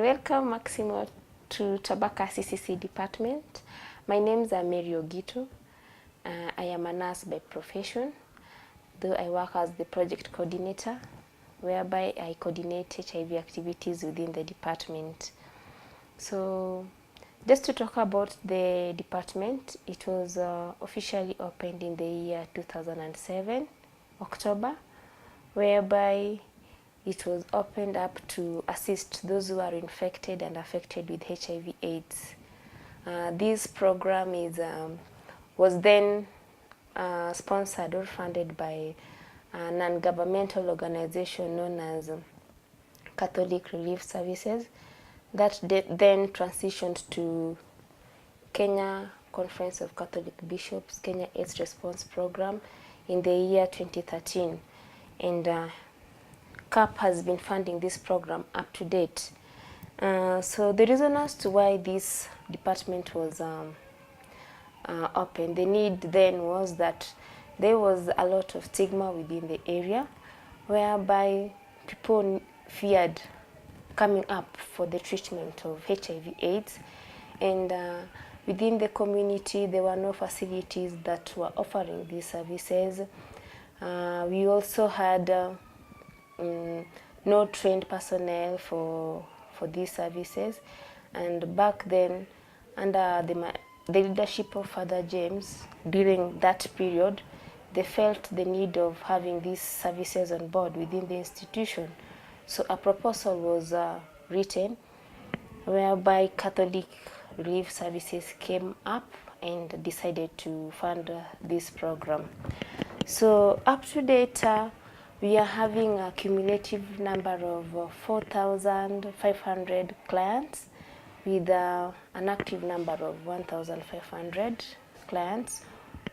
Welcome, Maximo, to Tabaka CCC department. My name is Mary Ogito. I am a nurse by profession, though I work as the project coordinator, whereby I coordinate HIV activities within the department. So, just to talk about the department, it was officially opened in the year 2007, October, whereby it was opened up to assist those who are infected and affected with HIV-AIDS. This program was then sponsored or funded by a non-governmental organization known as Catholic Relief Services that then transitioned to Kenya Conference of Catholic Bishops, Kenya AIDS Response Program in the year 2013. And CAP has been funding this program up to date. So the reason as to why this department was open, the need then was that there was a lot of stigma within the area, whereby people feared coming up for the treatment of HIV/AIDS, and within the community there were no facilities that were offering these services. We also had no trained personnel for these services, and back then, under the leadership of Father James, during that period, they felt the need of having these services on board within the institution. So a proposal was written whereby Catholic Relief Services came up and decided to fund this program. So up to date, we are having a cumulative number of 4,500 clients with an active number of 1,500 clients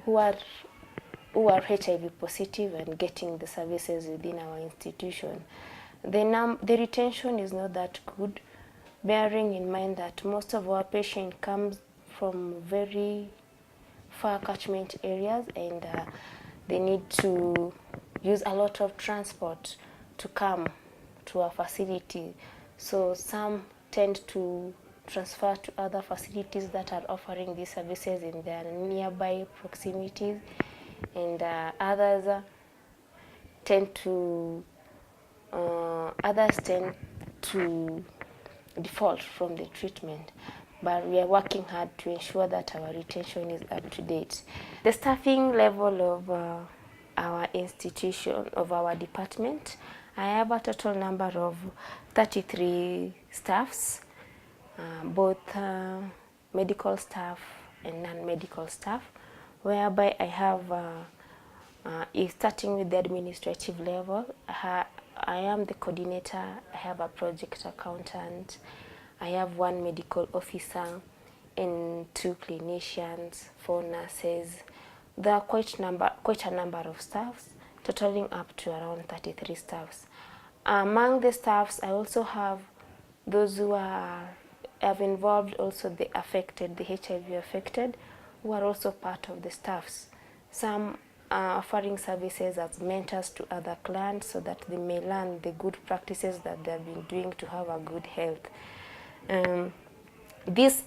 who are HIV positive and getting the services within our institution. The retention is not that good, bearing in mind that most of our patients come from very far catchment areas, and they need to use a lot of transport to come to our facility. So some tend to transfer to other facilities that are offering these services in their nearby proximities, and others tend to default from the treatment. But we are working hard to ensure that our retention is up to date. The staffing level of our institution, of our department, I have a total number of 33 staffs, both medical staff and non-medical staff, whereby I have, starting with the administrative level, I am the coordinator, I have a project accountant, I have one medical officer and 2 clinicians, 4 nurses. There are quite a number of staffs, totaling up to around 33 staffs. Among the staffs, I also have those who have involved also the HIV affected, who are also part of the staffs. Some are offering services as mentors to other clients so that they may learn the good practices that they have been doing to have a good health. This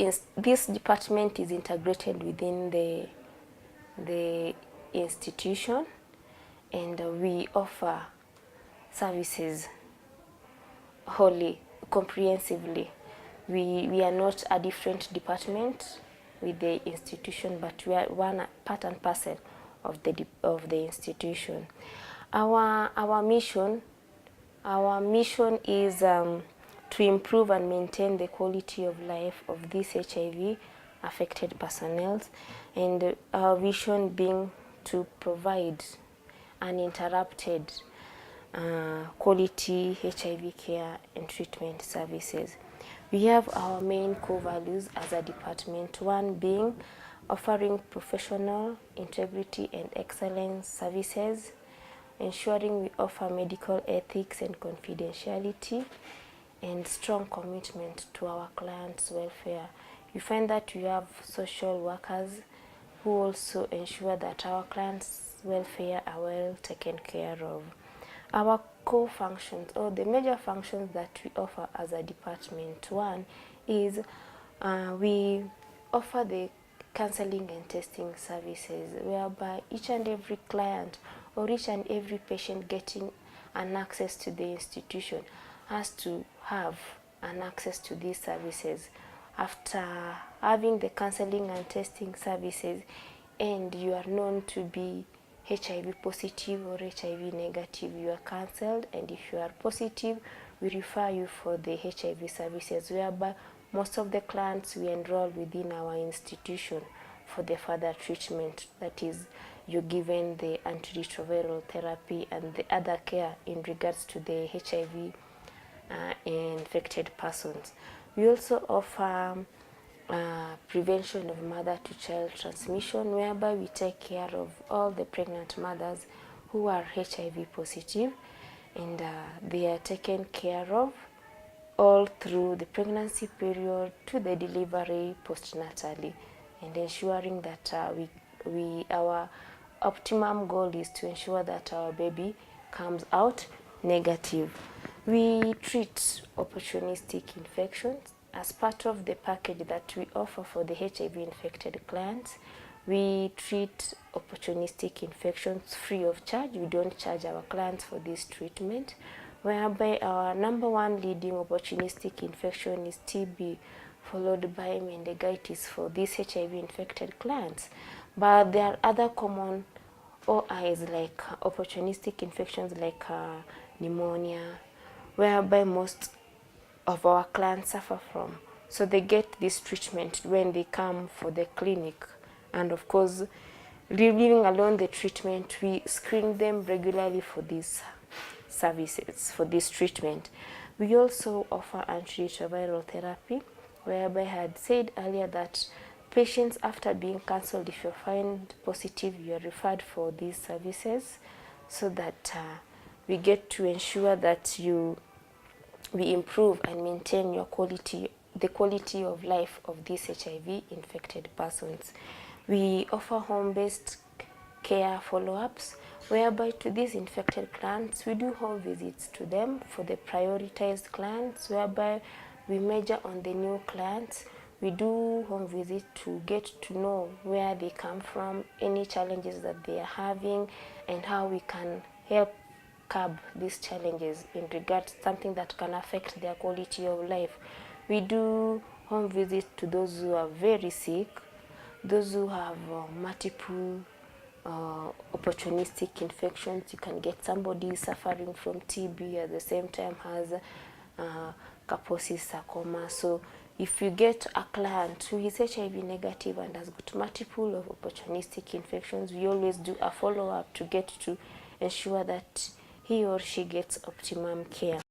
department is integrated within the institution, and we offer services wholly, comprehensively. We are not a different department with the institution, but we are one part and parcel of the institution. Our mission is to improve and maintain the quality of life of these HIV affected personnel, and our vision being to provide uninterrupted quality HIV care and treatment services. We have our main core values as a department, one being offering professional integrity and excellence services, ensuring we offer medical ethics and confidentiality, and strong commitment to our clients' welfare. You find that we have social workers who also ensure that our clients' welfare are well taken care of. Our core functions or the major functions that we offer as a department. One is we offer the counseling and testing services, whereby each and every client or each and every patient getting an access to the institution has to have an access to these services. After having the counseling and testing services and you are known to be HIV positive or HIV negative, you are counseled, and if you are positive, we refer you for the HIV services, whereby most of the clients we enroll within our institution for the further treatment. That is, you're given the antiretroviral therapy and the other care in regards to the HIV infected persons. We also offer prevention of mother-to-child transmission, whereby we take care of all the pregnant mothers who are HIV positive, and they are taken care of all through the pregnancy period to the delivery postnatally, and ensuring that our optimum goal is to ensure that our baby comes out negative. We treat opportunistic infections as part of the package that we offer for the HIV infected clients. We treat opportunistic infections free of charge. We don't charge our clients for this treatment, whereby our number one leading opportunistic infection is TB, followed by meningitis for these HIV infected clients. But there are other common OIs like opportunistic infections like pneumonia, whereby most of our clients suffer from. So they get this treatment when they come for the clinic. And of course, leaving alone the treatment, we screen them regularly for these services, for this treatment. We also offer antiretroviral therapy, whereby I had said earlier that patients, after being cancelled, if you find positive, you are referred for these services, so that we get to ensure that we improve and maintain the quality of life of these HIV infected persons. We offer home-based care follow-ups, whereby to these infected clients, we do home visits to them for the prioritized clients, whereby we measure on the new clients. We do home visit to get to know where they come from, any challenges that they are having, and how we can help curb these challenges in regards to something that can affect their quality of life. We do home visits to those who are very sick, those who have multiple opportunistic infections. You can get somebody suffering from TB at the same time has Kaposi sarcoma. So if you get a client who is HIV negative and has got multiple of opportunistic infections, we always do a follow-up to get to ensure that he or she gets optimum care.